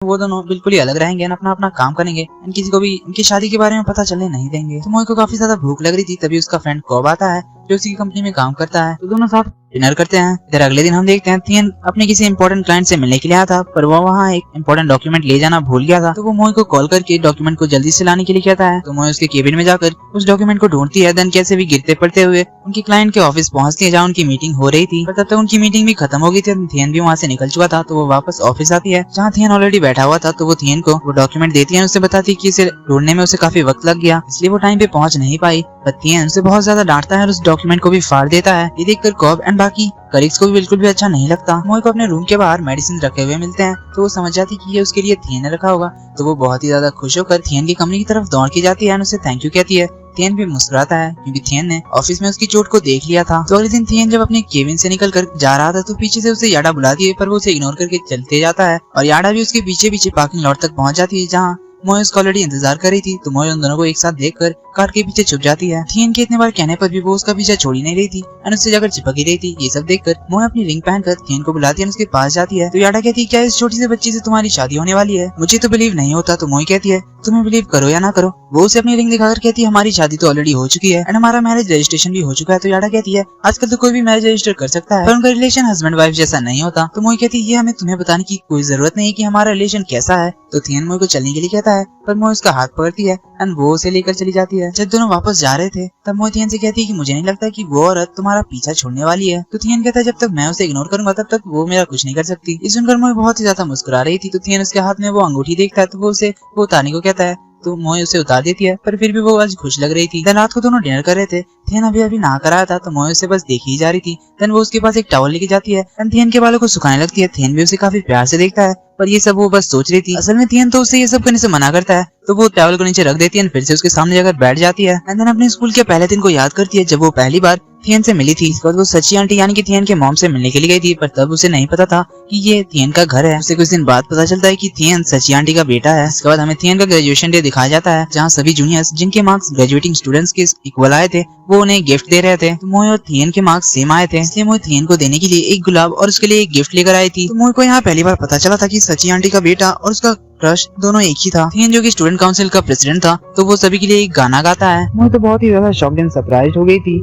वो दोनों बिल्कुल ही अलग रहेंगे, अपना अपना काम करेंगे, किसी को भी इनकी शादी के बारे में पता चलने नहीं देंगे। तो मोई को काफी ज्यादा भूख लग रही थी, तभी उसका फ्रेंड कॉब आता है जो उसी की कंपनी में काम करता है। तो दोनों साथ डिनर करते हैं। इधर अगले दिन हम देखते हैं थियन अपने किसी इंपॉर्टेंट क्लाइंट से मिलने के लिए आया था, पर वो वहाँ एक इंपॉर्टेंट डॉक्यूमेंट ले जाना भूल गया था। तो वो मोई को कॉल करके डॉक्यूमेंट को जल्दी से लाने के लिए कहता है। तो मोई उसके केबिन में जाकर उस डॉक्यूमेंट को ढूंढती है। देन कैसे भी गिरते पड़ते हुए उनकी क्लाइंट के ऑफिस पहुंचती है जहाँ उनकी मीटिंग हो रही थी। पर तब तक उनकी मीटिंग भी खत्म हो गई थी, थियन भी वहाँ से निकल चुका था। तो वो वापस ऑफिस आती है जहाँ थियन ऑलरेडी बैठा हुआ था। तो वो थियन को वो डॉक्यूमेंट देती है, उससे बताती है कि इसे ढूंढने में उसे काफी वक्त लग गया, इसलिए वो टाइम पे पहुंच नहीं पाई। पर थियन उसे बहुत ज्यादा डांटता है और उस डॉक्यूमेंट को भी फाड़ देता है। ये देखकर कॉब एंड बाकी कलीग्स को भी बिल्कुल भी अच्छा नहीं लगता। मोई को अपने रूम के बाहर मेडिसिन रखे हुए मिलते हैं, तो वो समझ जाती कि ये उसके लिए थियन ने रखा होगा। तो वो बहुत ही ज्यादा खुश होकर थियन की कंपनी की तरफ दौड़ के जाती है और उसे थैंक यू कहती है। थियन भी मुस्कुराता है क्योंकि थियन ने ऑफिस में उसकी चोट को देख लिया था। तो अगले दिन थियन जब अपने केबिन से निकल कर जा रहा था तो पीछे से उसे याडा बुलाती है, पर वो उसे इग्नोर करके चलते जाता है और याडा भी उसके पीछे पीछे पार्किंग लॉट तक पहुंच जाती है जहाँ मोई उसका ऑलरेडी इंतजार कर रही थी। तो मोई उन दोनों को एक साथ देखकर कार के पीछे छुप जाती है। थियन के इतने बार कहने पर भी वो उसका पीछा छोड़ ही नहीं रही थी और उससे जाकर चिपक ही रही थी। ये सब देखकर मोई अपनी रिंग पहनकर थियन को बुलाती है और उसके पास जाती है। तो याडा कहती है क्या इस छोटी सी बच्ची से तुम्हारी शादी होने वाली है? मुझे तो बिलीव नहीं होता। तो मोई कहती है तुम्हें बिलीव करो या ना करो। वो उसे अपनी रिंग दिखाकर कहती है हमारी शादी तो ऑलरेडी हो चुकी है एंड हमारा मैरिज रजिस्ट्रेशन भी हो चुका है। तो याडा कहती है आजकल तो कोई भी मैरिज रजिस्टर कर सकता है, पर उनका रिलेशन हस्बैंड वाइफ जैसा नहीं होता। तो मोई कहती है ये हमें तुम्हें बताने की कोई जरूरत नहीं कि हमारा रिलेशन कैसा है। तो थियन मोई को चलने के लिए कहता है, पर मोई उसका हाथ पकड़ती है एंड वो उसे लेकर चली जाती है। जब दोनों वापस जा रहे थे तब मोई थियन से कहती है कि मुझे नहीं लगता कि वो औरत तुम्हारा पीछा छोड़ने वाली है। तो थियन कहता है जब तक मैं उसे इग्नोर करूंगा तब तक वो मेरा कुछ नहीं कर सकती। इस सुनकर मोई बहुत ही ज्यादा मुस्कुरा रही थी। तो थियन उसके हाथ में वो अंगूठी देखता है तो वो उसे वो उतारने को कहता है। तो मोई उसे उतार देती है, पर फिर भी वो आज खुश लग रही थी। देन रात को दोनों डिनर कर रहे थे। थियन अभी अभी नहा कर आया था तो मोई उसे बस देखी ही जा रही थी। देन वो उसके पास एक टॉवल लेके जाती है एंड थियन के बालों को सुखाने लगती है। थियन भी उसे काफी प्यार से देखता है, पर ये सब वो बस सोच रही थी। असल में थियन तो उसे ये सब करने से मना करता है। तो वो टॉवल को नीचे रख देती है, फिर से उसके सामने जाकर बैठ जाती है एंड देन अपने स्कूल के पहले दिन को याद करती है जब वो पहली बार थियन से मिली थी। इसके बाद वो सची आंटी यानी कि थियन के मॉम से मिलने के लिए गई थी, पर तब उसे नहीं पता था कि ये थियन का घर है। उसे कुछ दिन बाद पता चलता है कि थियन सची आंटी का बेटा है। इसके बाद हमें थियन का ग्रेजुएशन डे दिखाया जाता है जहाँ सभी जूनियर्स जिनके मार्क्स ग्रेजुएटिंग स्टूडेंट्स के इक्वल आए थे वो उन्हें गिफ्ट दे रहे थे। तो मोई और थियन के मार्क्स सेम आए थे, इसलिए मोई थियन को देने के लिए एक गुलाब और उसके लिए एक गिफ्ट लेकर आई थी। तो मोई को यहाँ पहली बार पता चला था कि सची आंटी का बेटा और उसका क्रश दोनों एक ही था। थियन जो कि स्टूडेंट काउंसिल का प्रेसिडेंट था तो वो सभी के लिए एक गाना गाता है। मोई तो बहुत ही ज्यादा शॉक्ड एंड सरप्राइज्ड हो गई थी।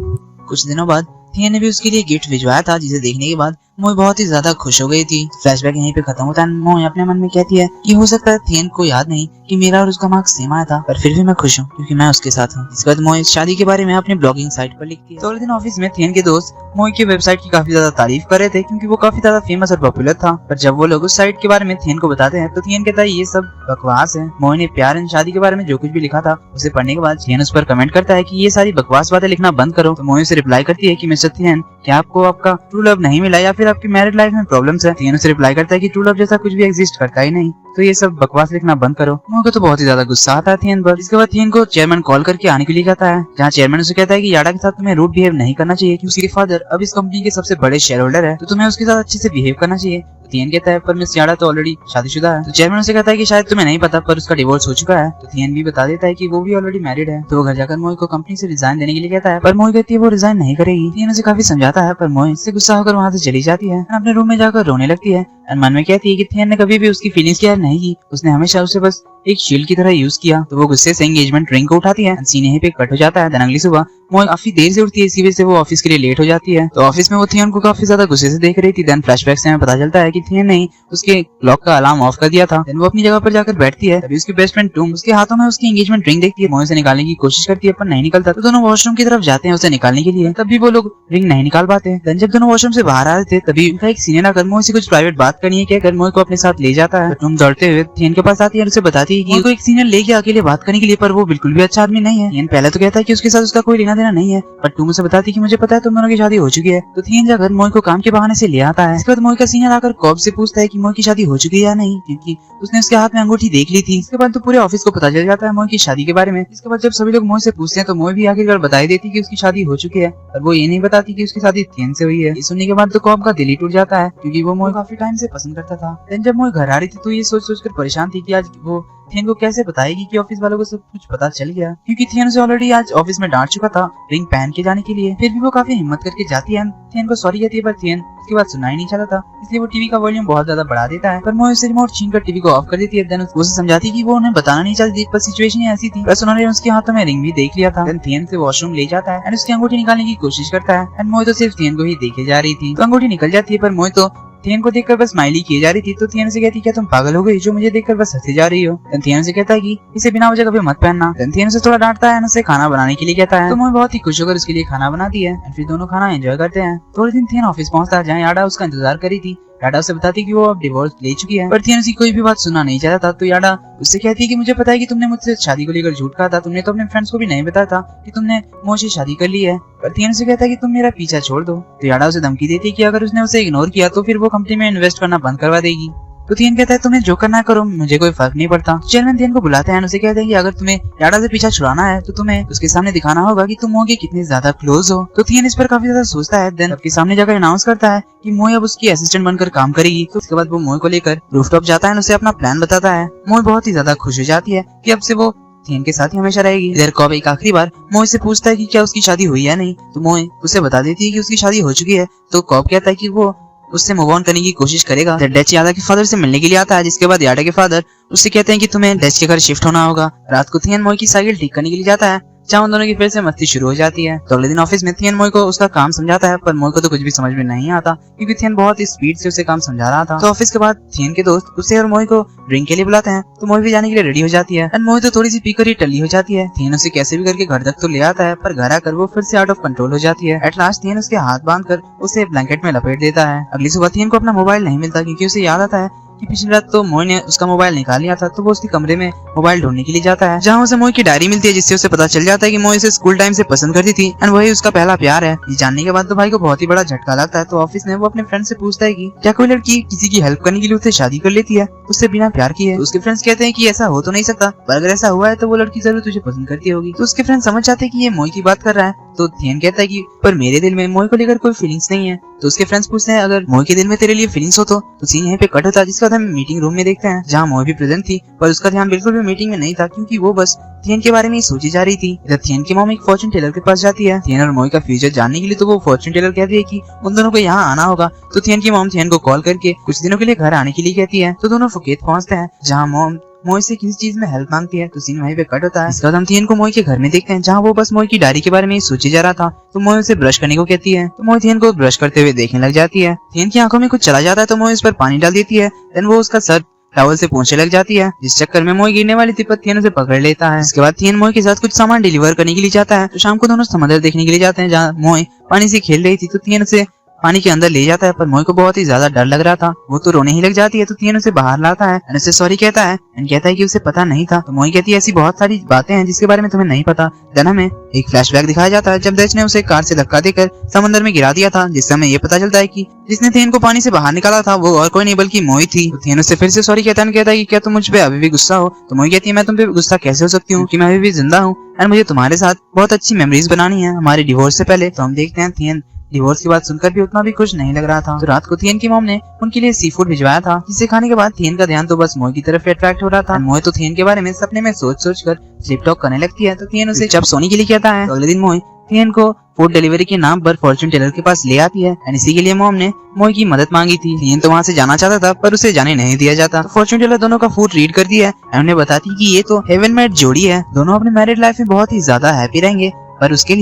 कुछ दिनों बाद थियन ने भी उसके लिए गिफ्ट भिजवाया था, जिसे देखने के बाद मोई बहुत ही ज्यादा खुश हो गई थी। फ्लैशबैक यहीं पे खत्म होता है। मोई अपने मन में कहती है कि हो सकता है थियन को याद नहीं कि मेरा और उसका मार्क्स सेम आया था, पर फिर भी मैं खुश हूँ क्योंकि मैं उसके साथ हूँ। इसके बाद मोई शादी के बारे में अपने ब्लॉगिंग साइट पर लिखती है। तो अगले दिन ऑफिस में थियन के दोस्त मोई की वेबसाइट की काफी ज्यादा तारीफ कर रहे थे क्योंकि वो काफी ज्यादा फेमस और पॉपुलर था। पर जब वो लोग उस साइट के बारे में थियन को बताते हैं तो थियन कहता है ये सब बकवास है। मोई ने प्यार एंड शादी के बारे में जो कुछ भी लिखा था उसे पढ़ने के बाद थियन उस पर कमेंट करता है कि ये सारी बकवास बातें लिखना बंद करो। तो मोई उसे रिप्लाई करती है कि मिस्टर थियन क्या आपको आपका ट्रू लव नहीं मिला या फिर आपकी मैरिड लाइफ में प्रॉब्लम्स है? थियन उसे रिप्लाई करता है कि ट्रू लव जैसा कुछ भी एग्जिस्ट करता ही नहीं, तो ये सब बकवास लिखना बंद करो। मोई को तो बहुत ही ज्यादा गुस्सा आता है थियन पर। इसके बाद थियन को चेयरमैन कॉल करके आने के लिए कहता है जहाँ चेयरमैन उसे कहता है कि याडा के साथ तुम्हें रूड बिहेव नहीं करना चाहिए क्योंकि उसके फादर अब इस कंपनी के सबसे बड़े शेयर होल्डर है, तो तुम्हें उसके साथ अच्छे से बिहेव करना चाहिए। थियन कहता है पर मिस याडा तो ऑलरेडी शादीशुदा है। तो चेयरमैन उसे कहता है कि शायद तुम्हें नहीं पता पर उसका डिवोर्स हो चुका है। तो थियन भी बता देता है कि वो भी ऑलरेडी मैरिड है। तो वो घर जाकर मोई को कंपनी से रिजाइन देने के लिए कहता है, पर मोई कहती है वो रिजाइन नहीं करेगी। थियन उसे काफी समझाता है पर मोई इससे गुस्सा होकर वहाँ से चली जाती है, अपने रूम में जाकर रोने लगती है। मन में कहती है कि थियन ने कभी भी उसकी फीलिंग्स केयर नहीं की, उसने हमेशा उसे बस एक शील्ड की तरह यूज किया। तो वो गुस्से से एंगेजमेंट रिंग को उठाती है। सीन यहीं पे कट हो जाता है। दिन अगली सुबह मोई काफी देर से उठती है, इसी वजह से वो ऑफिस के लिए लेट हो जाती है। तो ऑफिस में वो थियन को काफी ज्यादा गुस्से से देख रही थी। देन फ्लैशबैक से हमें पता चलता है कि थियन ने उसके क्लॉक का अलार्म ऑफ कर दिया था। देन वो अपनी जगह पर जाकर बैठती है। तभी उसकी बेस्ट फ्रेंड टूम उसके हाथों में उसकी एंगेजमेंट रिंग देखती है। मोई से निकालने की कोशिश करती है पर नहीं निकलता। तो दोनों वॉशरूम की तरफ जाते हैं उसे निकालने के लिए, तब भी वो लोग रिंग नहीं निकाल पाते। देन जब दोनों वॉशरूम से बाहर आ रहे थे तभी उनका एक सीनियर आकर मोई से कुछ प्राइवेट बात करनी है कहकर मोई को अपने साथ ले जाता है। टूम दौड़ते हुए थियन के पास आती है और उसे बताती है कि उनको एक सीनियर ले गया अकेले बात करने के लिए, पर वो बिल्कुल भी अच्छा आदमी नहीं है। थियन पहले तो कहता है कि उसके साथ उसका कोई लेना देना नहीं है, पर टूम उसे बताती है कि मुझे पता है तुम दोनों की शादी हो चुकी है। तो थियन जाकर मोई को काम के बहाने से ले आता है। इसके बाद मोई का सीनियर आकर कॉब से पूछता है कि मोई की शादी हो चुकी है या नहीं, क्योंकि उसने उसके हाथ में अंगूठी देख ली थी। इसके बाद तो पूरे ऑफिस को पता चल जाता है मोई की शादी के बारे में। इसके बाद जब सभी लोग मोई से पूछते हैं तो मोई भी आखिरकार बताई देती है कि उसकी शादी हो चुकी है, पर वो ये नहीं बताती कि उसकी शादी थियन से हुई है। ये सुनने के बाद तो कॉब का दिल ही टूट जाता है क्योंकि वो मोई काफी टाइम से पसंद करता था। देन जब मोई घर आ रही थी तो ये सोच कर परेशान थी कि आज वो थियन को कैसे बताएगी कि ऑफिस वालों को सब कुछ पता चल गया, क्योंकि थियन उसे ऑलरेडी आज ऑफिस में डांट चुका था रिंग पहन के जाने के लिए। फिर भी वो काफी हिम्मत करके जाती है, थियन को सॉरी कहती है, पर थियन उसके बाद सुनना ही नहीं चाहता था, इसलिए वो टीवी का वॉल्यूम बहुत ज्यादा बढ़ा देता है। पर मोए उसे रिमोट छीनकर टीवी को ऑफ कर देती है। देन उसे समझाती है कि वो उन्हें बताना नहीं चाहती, पर सिचुएशन ऐसी थी। बस उन्होंने उसके हाथों में रिंग भी देख लिया था। देन थियन से वॉशरूम ले जाता है एंड उसकी अंगूठी निकालने की कोशिश करता है एंड मोए तो सिर्फ थियन को ही देखे जा रही थी। तो अंगूठी निकल जाती है, पर मोए तो थियन को देखकर बस स्माइली किए जा रही थी। तो थियन से कहती क्या तुम पागल हो गई जो मुझे देखकर बस हंसी जा रही हो। देन थियन से कहता है कि इसे बिना वजह कभी मत पहनना। देन थियन से थोड़ा डांटता है, उसे खाना बनाने के लिए कहता है। तो मोए बहुत ही खुश होकर उसके लिए खाना बनाती है एंड फिर दोनों खाना एंजॉय करते हैं। थोड़े दिन थियन ऑफिस पहुंचता है जहाँ याडा उसका इंतजार करी थी। याडा उसे बताती कि वो अब डिवोर्स ले चुकी है, पर थियन उसकी कोई भी बात सुनना नहीं चाहता था। तो याडा उससे कहती है कि मुझे पता है कि तुमने मुझसे शादी को लेकर झूठ कहा था, तुमने तो अपने फ्रेंड्स को भी नहीं बताया था कि तुमने मोए से शादी कर ली है। पर थियन उसे कहता है कि तुम मेरा पीछा छोड़ दो। तो याडा उसे धमकी देती है कि अगर उसने उसे इग्नोर किया तो फिर वो कंपनी में इन्वेस्ट करना बंद करवा देगी। तो थियन कहता है तुम्हें जो करना है करो, मुझे कोई फर्क नहीं पड़ता। चेयरमैन थियन को बुलाते हैं, उसे कहते हैं कि अगर तुम्हें याडा से पीछा छुड़ाना है तो तुम्हें उसके सामने दिखाना होगा कि तुम मोए के कितने ज्यादा क्लोज हो। तो थियन इस पर काफी ज्यादा सोचता है। देन सबके सामने जाकर अनाउंस करता है कि मोए अब उसकी असिस्टेंट बनकर काम करेगी। तो उसके बाद वो मोए को लेकर रूफटॉप जाता है और उसे अपना प्लान बताता है। मोए बहुत ही ज्यादा खुश हो जाती है कि अब से वो थियन के साथ ही हमेशा रहेगी। इधर कॉब एक आखिरी बार मोए से पूछता है कि क्या उसकी शादी हुई है नहीं। तो मोए उसे बता देती है कि उसकी शादी हो चुकी है। तो कॉब कहता है कि वो उससे मूव ऑन करने की कोशिश करेगा। डच याडा के फादर से मिलने के लिए आता है, जिसके बाद याडा के फादर उससे कहते हैं कि तुम्हें डच के घर शिफ्ट होना होगा। रात को थियन मोए की साइकिल ठीक करने के लिए जाता है, जहाँ उन दोनों की फिर से मस्ती शुरू हो जाती है। तो अगले दिन ऑफिस में थियन मोए को उसका काम समझाता है, पर मोए को तो कुछ भी समझ में नहीं आता क्योंकि थियन बहुत ही स्पीड से उसे काम समझा रहा था। तो ऑफिस के बाद थियन के दोस्त उसे और मोए को ड्रिंक के लिए बुलाते हैं। तो मोए भी जाने के लिए रेडी हो जाती है एंड मोए तो थोड़ी सी पीकर ही टली हो जाती है। थियन उसे कैसे भी करके घर तक तो ले आता है, पर घर आकर वो फिर से आउट ऑफ कंट्रोल हो जाती है। एट लास्ट थियन उसके हाथ बांधकर उसे ब्लैंकेट में लपेट देता है। अगली सुबह थियन को अपना मोबाइल नहीं मिलता क्योंकि उसे याद आता है कि पिछली रात तो मोए ने उसका मोबाइल निकाल लिया था। तो वो उसके कमरे में मोबाइल ढूंढने के लिए जाता है, जहाँ उसे मोए की डायरी मिलती है, जिससे उसे पता चल जाता है कि मोए उसे स्कूल टाइम से पसंद करती थी एंड वही उसका पहला प्यार है। ये जानने के बाद तो भाई को बहुत ही बड़ा झटका लगता है। तो ऑफिस में वो अपने फ्रेंड से पूछता है कि क्या कोई लड़की किसी की हेल्प करने के लिए उससे शादी कर लेती है उससे बिना प्यार किए। तो उसके फ्रेंड्स कहते हैं कि ऐसा हो तो नहीं सकता, पर अगर ऐसा हुआ है तो वो लड़की जरूर तुझे पसंद करती होगी। तो उसके फ्रेंड समझ जाते हैं कि ये मोए की बात कर रहा है। तो थियन कहता है कि पर मेरे दिल में मोए को लेकर कोई फीलिंग्स नहीं है। तो उसके फ्रेंड्स पूछते हैं अगर मोए के दिल में तेरे लिए फीलिंग्स हो तो सीन यहीं पे कट होता है, जिसका हम मीटिंग रूम में देखते हैं, जहाँ मोए भी प्रेजेंट थी, पर उसका ध्यान बिल्कुल भी मीटिंग में नहीं था क्योंकि वो बस थियन के बारे में ही सोची जा रही थी। इधर थियन की मॉम एक फॉर्चून टेलर के पास जाती है थियन और मोए का फ्यूचर जानने के लिए। तो वो फॉर्चून टेलर कहती है कि उन दोनों को यहाँ आना होगा। तो थियन की मॉम थियन को कॉल करके कुछ दिनों के लिए घर आने के लिए कहती है। तो दोनों फुकेत पहुंचते हैं, जहाँ मॉम मोए से किसी चीज में हेल्प मांगती है। तो सीन वहीं पे कट होता है। इसके बाद हम थियन को मोए के घर में देखते हैं, जहाँ वो बस मोए की डायरी के बारे में ही सोचे जा रहा था। तो मोए उसे ब्रश करने को कहती है। तो मोए थियन को ब्रश करते हुए देखने लग जाती है। थियन की आंखों में कुछ चला जाता है, तो मोए उस पर पानी डाल देती है। देन वो उसका सर टॉवल से पोंछने लग जाती है, जिस चक्कर में मोए गिरने वाली थी, पर थियन उसे पकड़ लेता है। इसके बाद थियन मोए के साथ कुछ सामान डिलीवर करने के लिए जाता है। तो शाम को दोनों समंदर देखने के लिए जाते हैं, जहाँ मोए पानी से खेल रही थी। तो थियन उसे पानी के अंदर ले जाता है, पर मोए को बहुत ही ज्यादा डर लग रहा था। वो तो रोने ही लग जाती है। तो थियन उसे बाहर लाता है एंड उसे सॉरी कहता है एंड कहता है कि उसे पता नहीं था। तो मोए कहती है ऐसी बहुत सारी बातें हैं जिसके बारे में तुम्हें नहीं पता। देन हमें एक फ्लैशबैक दिखाया जाता है, जब डच ने उसे कार से धक्का देकर समंदर में गिरा दिया था, जिससे हमें ये पता चलता है कि जिसने थियन को पानी से बाहर निकाला था वो और कोई नहीं बल्कि मोए थी। तो थियन उससे फिर से सॉरी कहता है कि क्या तुम मुझ पे अभी भी गुस्सा हो। तो मोए कहती है मैं तुम पे गुस्सा कैसे हो सकती हूँ कि मैं अभी भी जिंदा हूँ एंड मुझे तुम्हारे साथ बहुत अच्छी मेमोरीज बनानी है हमारे डिवोर्स से पहले। तो हम देखते हैं थियन डिवोर्स की बात सुनकर भी उतना भी खुश नहीं लग रहा था। तो रात को थियन की मॉम ने उनके लिए सी फूड भिजवाया था, जिसे खाने के बाद थियन का ध्यान तो बस मोए की तरफ अट्रैक्ट हो रहा था। मोए तो थियन के बारे में सपने में सोच कर स्लिप टॉक करने लगती है। तो थियन उसे जब सोने के लिए कहता है। तो अगले दिन मोए थियन को फूड डिलीवरी के नाम पर फॉर्चून टेलर के पास ले आती है एंड इसी के लिए मॉम ने मोए की मदद मांगी थी। थियन तो वहाँ से जाना चाहता था, पर उसे जाने नहीं दिया जाता। तो फॉर्चून टेलर दोनों का फूड रीड करती है एंड उन्हें बताती है कि ये तो हेवन मेड जोड़ी है, दोनों अपने मैरिड लाइफ में बहुत ही ज्यादा हैप्पी रहेंगे, पर उसके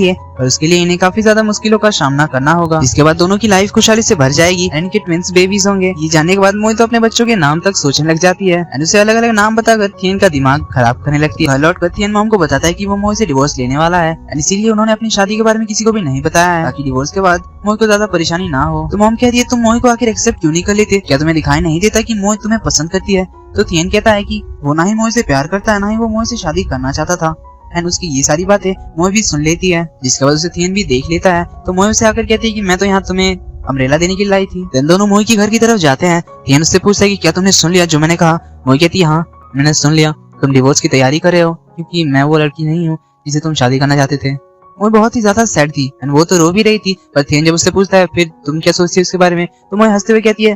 लिए इन्हें काफी ज्यादा मुश्किलों का सामना करना होगा, जिसके बाद दोनों की लाइफ खुशहाली से भर जाएगी एंड इनके ट्विंस बेबीज होंगे। ये जानने के बाद मोए तो अपने बच्चों के नाम तक सोचने लग जाती है एंड उसे अलग अलग नाम बताकर थियन का दिमाग खराब करने लगती है। घर लौटकर थियन मॉम को बताता है कि वो मोए से डिवोर्स लेने वाला है एंड इसीलिए उन्होंने अपनी शादी के बारे में किसी को भी नहीं बताया है, ताकि डिवोर्स के बाद मोए को ज्यादा परेशानी ना हो। तो मॉम कहती है तुम मोए को आखिर एक्सेप्ट क्यों नहीं कर लेते, क्या तुम्हें दिखाई नहीं देता कि मोए तुम्हें पसंद करती है। तो थियन कहता है कि वो ना ही मोए से प्यार करता है, ना ही वो मोए से शादी करना चाहता था एंड उसकी ये सारी बातें मोए भी सुन लेती है, जिसके बाद उसे थियन भी देख लेता है। तो मोए उसे आकर कहती है कि मैं तो यहाँ तुम्हें अम्ब्रेला देने के लिए लाई थी। देन दोनों मोए के घर की तरफ जाते हैं। थियन उससे पूछता है कि क्या तुमने सुन लिया जो मैंने कहा। मोए कहती है हाँ मैंने सुन लिया, तुम डिवोर्स की तैयारी कर रहे हो क्योंकि मैं वो लड़की नहीं हूँ जिसे तुम शादी करना चाहते थे। मोए बहुत ही ज्यादा सैड थी एंड वो तो रो भी रही थी, पर थियन जब उससे पूछता है फिर तुम क्या सोचती है उसके बारे में, तो मोए हंसते हुए कहती है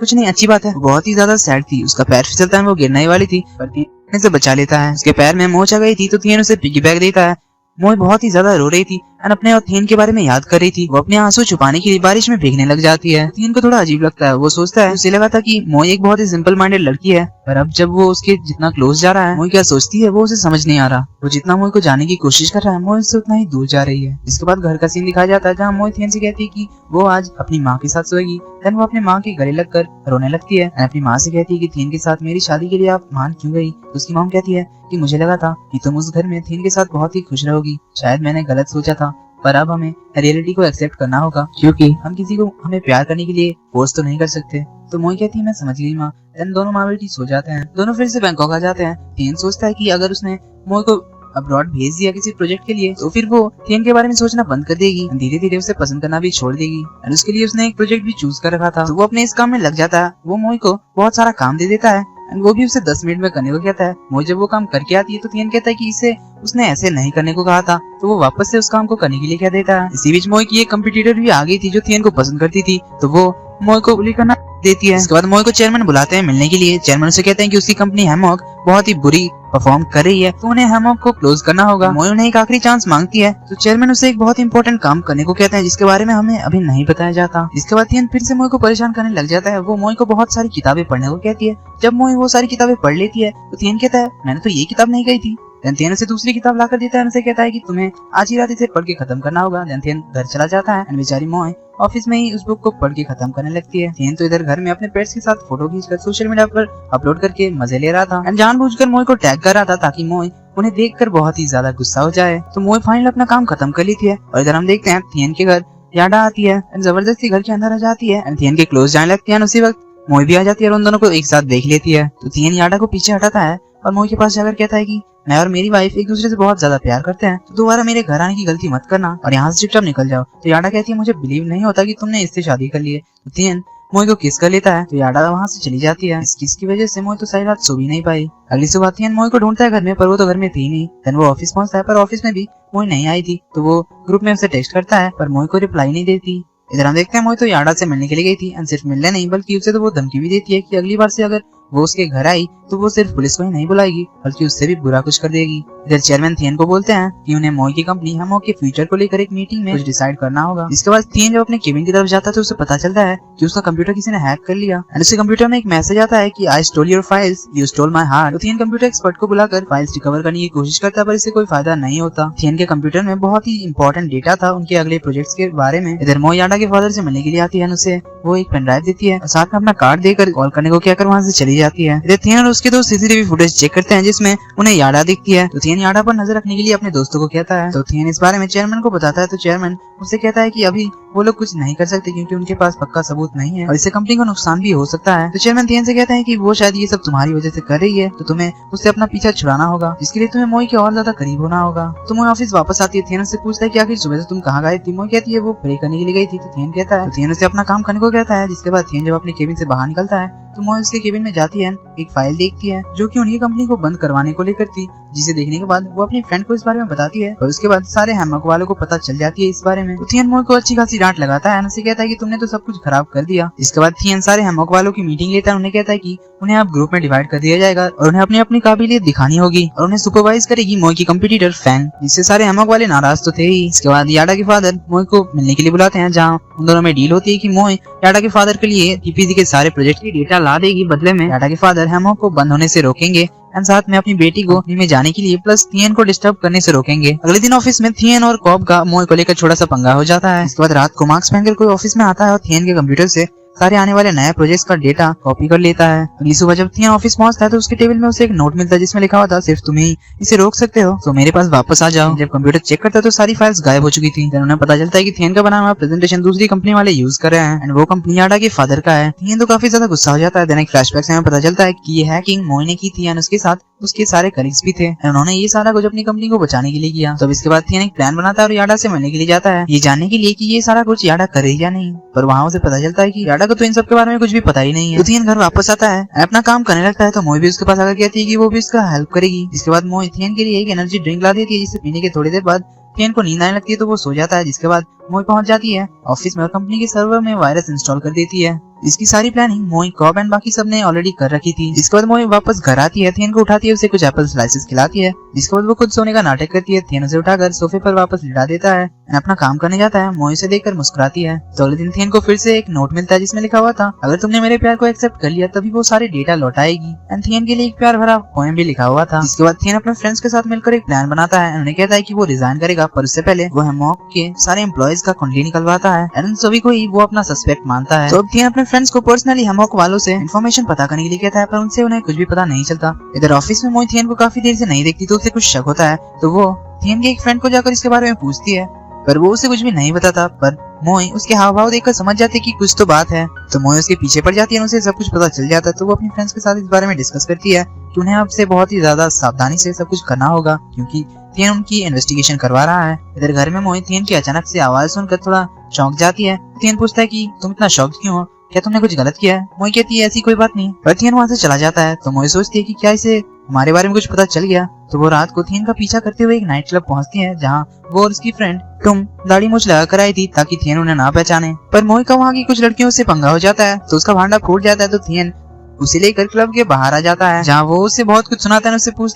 कुछ नहीं, अच्छी बात है। बहुत ही ज्यादा सैड थी, उसका पैर फिसलता है, वो गिरने वाली थी, पर फटने से बचा लेता है। उसके पैर में मोच आ गई थी तो थियन उसे पिगी बैग देता है। मोई बहुत ही ज्यादा रो रही थी और अपने और थियन के बारे में याद कर रही थी। वो अपने आंसू छुपाने के लिए बारिश में भीगने लग जाती है। थियन को थोड़ा अजीब लगता है। वो सोचता है उसे लगा था कि मोई एक बहुत ही सिंपल माइंडेड लड़की है, पर अब जब वो उसके जितना क्लोज जा रहा है मोई क्या सोचती है वो उसे समझ नहीं आ रहा। वो जितना मोई को जाने की कोशिश कर रहा है मोई उससे उतना ही दूर जा रही है। इसके बाद घर का सीन दिखाया जाता है जहाँ मोई थियन से कहती है कि वो आज अपनी माँ के साथ सोएगी। देन वो अपने माँ के गले लगकर रोने लगती है। अपनी माँ से कहती है कि थियन के साथ मेरी शादी के लिए आप मान क्यों गई। तो उसकी माँ कहती है कि मुझे लगा था कि तुम उस घर में थियन के साथ बहुत ही खुश रहोगी। शायद मैंने गलत सोचा था, पर अब हमें रियलिटी को एक्सेप्ट करना होगा क्योंकि हम किसी को हमें प्यार करने के लिए फोर्स तो नहीं कर सकते। तो मोई कहती है मैं समझ गई माँ। देन दोनों माँ बेटी सो जाते हैं। दोनों फिर से बैंकॉक आ जाते हैं। थियन सोचता है कि अगर उसने मोई को अब्रॉड भेज दिया किसी प्रोजेक्ट के लिए तो फिर वो थियन के बारे में सोचना बंद कर देगी। धीरे धीरे उसे पसंद करना भी छोड़ देगी। और उसके लिए उसने एक प्रोजेक्ट भी चूज कर रखा था। तो वो अपने इस काम में लग जाता है। वो मोई को बहुत सारा काम दे देता है। वो भी उसे 10 मिनट में करने को कहता है। मोई जब वो काम करके आती है तो थियन कहता है कि इसे उसने ऐसे नहीं करने को कहा था। तो वो वापस से उस काम को करने के लिए कह देता है। इसी बीच मोई की एक कंपटीटर भी आ गई थी जो थियन को पसंद करती थी। तो वो मोई को बुली करना देती है। इसके बाद मोई को चेयरमैन बुलाते हैं मिलने के लिए। चेयरमैन उसे कहते हैं कि उसकी कंपनी हैमॉक बहुत ही बुरी परफॉर्म कर रही है तो उन्हें हैमॉक को क्लोज करना होगा। मोई उन्हें एक आखिरी चांस मांगती है। तो चेयरमैन उसे एक बहुत इंपॉर्टेंट काम करने को कहते हैं जिसके बारे में हमें अभी नहीं बताया जाता। इसके बाद थियन फिर से मोई को परेशान करने लग जाता है। वो मोई को बहुत सारी किताबें पढ़ने को कहती है। जब मोई वो सारी किताबें पढ़ लेती है तो थियन कहता है मैंने तो ये किताब नहीं कही थी। थियन उसे दूसरी किताब लाकर देता है। उसे कहता है कि तुम्हें आज ही रात इसे पढ़ के खत्म करना होगा। थियन घर चला जाता है। बेचारी मोई ऑफिस में ही उस बुक को पढ़ के खत्म करने लगती है। थियन तो इधर घर में अपने पेट्स के साथ फोटो खींचकर सोशल मीडिया पर अपलोड करके मजे ले रहा था एंड जानबूझकर मोई को टैग कर रहा था ताकि मोई उन्हें देखकर बहुत ही ज्यादा गुस्सा हो जाए। तो मोई फाइनल अपना काम खत्म कर लेती है। और इधर हम देखते हैं थियन के घर याडा आती है एंड जबरदस्ती घर के अंदर आ जाती है एंड थियन के क्लोज जाने लगती है। उसी वक्त मोई भी आ जाती है और उन दोनों को एक साथ देख लेती है। तो थियन याडा को पीछे हटाता है और मोई के पास जाकर कहता है कि मैं और मेरी वाइफ एक दूसरे से बहुत ज्यादा प्यार करते हैं तो दोबारा मेरे घर आने की गलती मत करना और यहाँ से चुपचाप निकल जाओ। तो याडा कहती है मुझे बिलीव नहीं होता कि तुमने इससे शादी कर ली है। तो थियन मोई को किस कर लेता है। तो याडा वहाँ से चली जाती है। इस किस की वजह से मोई तो सारी रात सो भी नहीं पाई। अगली सुबह थियन मोई को ढूंढता है घर में, पर वो तो घर में थी नहीं। देन वो ऑफिस पहुंचता है पर ऑफिस में भी मोई नहीं आई थी। तो वो ग्रुप में उसे टेक्स्ट करता है पर मोई को रिप्लाई नहीं देती। इधर हम देखते हैं मोई तो याडा से मिलने के लिए गई थी एंड सिर्फ मिलने नहीं बल्कि उसे तो वो धमकी भी देती है कि अगली बार से अगर वो उसके घर आई तो वो सिर्फ पुलिस को ही नहीं बुलाएगी बल्कि उससे भी बुरा कुछ कर देगी। इधर चेयरमैन थियन को बोलते हैं कि उन्हें मोई की कंपनी हैमॉक के फ्यूचर को लेकर एक मीटिंग में कुछ डिसाइड करना होगा। इसके बाद थियन जब अपने केबिन की तरफ जाता है तो उसे पता चलता है कि उसका कंप्यूटर किसी ने हैक कर लिया एंड उसके कंप्यूटर में एक मैसेज आता है कि I stole your files, you stole my heart. तो थियन कंप्यूटर एक्सपर्ट को बुलाकर फाइल्स रिकवर करने की कोशिश करता है पर इससे कोई फायदा नहीं होता। थियन के कंप्यूटर में बहुत ही इंपॉर्टेंट डेटा था उनके अगले प्रोजेक्ट्स के बारे में। इधर मोई याडा के फादर से मिलने के लिए आती है। उसे वो एक पेन ड्राइव देती है और साथ में अपना कार्ड देकर कॉल करने को कहकर वहाँ से चली जाती है। इधर थियन और उसके दोस्त सीसीटीवी फुटेज चेक करते हैं जिसमें उन्हें याडा दिखती है। तो थियन याडा पर नजर रखने के लिए अपने दोस्तों को कहता है। तो थियन इस बारे में चेयरमैन को बताता है। तो चेयरमैन उससे कहता है कि अभी वो लोग कुछ नहीं कर सकते क्योंकि उनके पास पक्का सबूत नहीं है और इससे कंपनी को नुकसान भी हो सकता है। तो चेयरमैन थियन से कहता है कि वो शायद ये सब तुम्हारी वजह से कर रही है तो तुम्हें उससे अपना पीछा छुड़ाना होगा जिसके लिए तुम्हें मोई के और ज्यादा करीब होना होगा। तो मोई ऑफिस वापस आती है। थियन उससे पूछता है कि आखिर सुबह से तुम कहाँ गए थी। मोई कहती है वो प्रे करने के लिए गई थी। तो थियन कहता है। तो थियन उसे अपना काम करने को कहता है। जिसके बाद थियन जब अपने केबिन से बाहर निकलता है तो मोई उसके केबिन में जाती है, एक फाइल देखती है जो कि उनकी कंपनी को बंद करवाने को लेकर थी, जिसे देखने के बाद वो अपनी फ्रेंड को इस बारे में बताती है और उसके बाद सारे हैमॉक वालों को पता चल जाती है इस बारे में। तो थियन मोई को अच्छी खासी डांट लगाता है। उसे कहता है कि तुमने तो सब कुछ खराब कर दिया। इसके बाद थियन सारे हैमॉक वालों की मीटिंग लेता है। उन्हें कहता है कि उन्हें अब ग्रुप में डिवाइड कर दिया जाएगा और उन्हें अपनी अपनी काबिलियत दिखानी होगी और उन्हें सुपरवाइज करेगी मोई की कंपटीटर फैन, जिससे सारे हैमॉक वाले नाराज तो थे ही। इसके बाद याडा के फादर मोई को मिलने के लिए बुलाते हैं जहाँ उन दोनों में डील होती है कि मोई याडा के फादर के लिए टीपीसी के सारे प्रोजेक्ट की डेटा ला देगी, बदले में याडा के फादर हैमॉक को बंद होने से रोकेंगे एंड साथ में अपनी बेटी को में जाने के लिए प्लस थियन को डिस्टर्ब करने से रोकेंगे। अगले दिन ऑफिस में थियन और कॉब का मोई को लेकर छोटा सा पंगा हो जाता है। इसके बाद रात को मार्क्स पहनकर कोई ऑफिस में आता है और थियन के कंप्यूटर से सारे आने वाले नए प्रोजेक्ट्स का डेटा कॉपी कर लेता है। अगली सुबह जब थियन ऑफिस पहुंचता है तो उसके टेबल में उसे एक नोट मिलता है जिसमें लिखा हुआ था सिर्फ तुम ही इसे रोक सकते हो, तो मेरे पास वापस आ जाओ। जब कंप्यूटर चेक करता है तो सारी फाइल्स गायब हो चुकी थी। उन्हें पता चलता है कि थियन का बना हुआ प्रेजेंटेशन दूसरी कंपनी वाले यूज कर रहे हैं एंड वो कंपनी याडा के फादर का है। थियन तो काफी ज्यादा गुस्सा हो जाता है। देन एक फ्लैशबैक से हमें पता चलता है कि ये हैकिंग मोई ने की थी एंड उसके साथ उसके सारे कलीग्स भी थे। उन्होंने ये सारा कुछ अपनी कंपनी को बचाने के लिए किया। तो इसके बाद थियन एक प्लान बनाता है और याडा से मिलने के लिए जाता है, ये जानने के लिए कि ये सारा कुछ याडा करे या नहीं। पर वहाँ उसे पता चलता है कि याडा को तो इन सब के बारे में कुछ भी पता ही नहीं है। तो थियन घर वापस आता है, अपना काम करने लगता है। तो मोई भी उसके पास आकर कहती है कि वो भी उसका हेल्प करेगी। इसके बाद मोई थियन के लिए एक एनर्जी ड्रिंक ला देती है जिसे पीने के थोड़ी देर बाद थियन को नींद आने लगती है तो वो सो जाता है। जिसके बाद मोई पहुंच जाती है ऑफिस में और कंपनी के सर्वर में वायरस इंस्टॉल कर देती है। इसकी सारी प्लानिंग मोई, कॉब एंड बाकी सब ने ऑलरेडी कर रखी थी। जिसके बाद मोई वापस घर आती है, थियन को उठाती है, उसे कुछ एप्पल स्लाइसेस खिलाती है। जिसके बाद वो खुद सोने का नाटक करती है। थियन उसे उठाकर सोफे पर वापस लिटा देता है और अपना काम करने जाता है। मोई उसे देखकर मुस्कुराती है। तो अगले दिन थियन को फिर से एक नोट मिलता है जिसमें लिखा हुआ था, अगर तुमने मेरे प्यार को एक्सेप्ट कर लिया तभी वो सारे डेटा लौटाएगी। एंड थियन के लिए एक प्यार भरा पोएम भी लिखा हुआ था। जिसके बाद थियन अपने फ्रेंड्स के साथ मिलकर एक प्लान बनाता है। उन्हें कहता है कि वो रिजाइन करेगा, पर उससे पहले वो हेमॉक के सारे एम्प्लॉयज का कुंडली निकलवाता है। एंड सभी को ही वो अपना सस्पेक्ट मानता है। तो अब थियन अपने फ्रेंड्स को पर्सनली हेमॉक वालों से इन्फॉर्मेशन पता करने के लिए कहता है, पर उनसे उन्हें कुछ भी पता नहीं चलता। इधर ऑफिस में मोई थियन को काफी देर से नहीं देखती तो उसे कुछ शक होता है। तो वो थियन के एक फ्रेंड को जाकर इसके बारे में पूछती है, पर वो उसे कुछ भी नहीं बताता। पर मोई उसके हाव भाव देखकर समझ जाती है कि कुछ तो बात है। तो मोई उसके पीछे पड़ जाती है, उसे सब कुछ पता चल जाता है। तो वो अपनी फ्रेंड्स के साथ इस बारे में डिस्कस करती है कि उन्हें अब से बहुत ही ज्यादा सावधानी से सब कुछ करना होगा, क्योंकि थियन उनकी इन्वेस्टिगेशन करवा रहा है। इधर घर में मोई थियन की अचानक से आवाज सुनकर थोड़ा चौंक जाती है। थियन पूछता है कि तुम इतना शॉक्ड क्यों हो, क्या तुमने कुछ गलत किया है? मोई कहती है ऐसी कोई बात नहीं, पर थियन वहाँ से चला जाता है। तो मोई सोचती है कि क्या इसे हमारे बारे में कुछ पता चल गया। तो वो रात को थियन का पीछा करते हुए एक नाइट क्लब पहुंचती है, जहाँ वो और उसकी फ्रेंड तुम दाढ़ी मूछ लगा कर आई थी ताकि थियन उन्हें ना पहचाने। पर मोई का वहाँ की कुछ लड़कियों से पंगा हो जाता है, तो उसका भांडा फूट जाता है। तो थियन उसे लेकर क्लब के बाहर आ जाता है, जहाँ वो उससे बहुत कुछ सुनाता है, उससे पूछता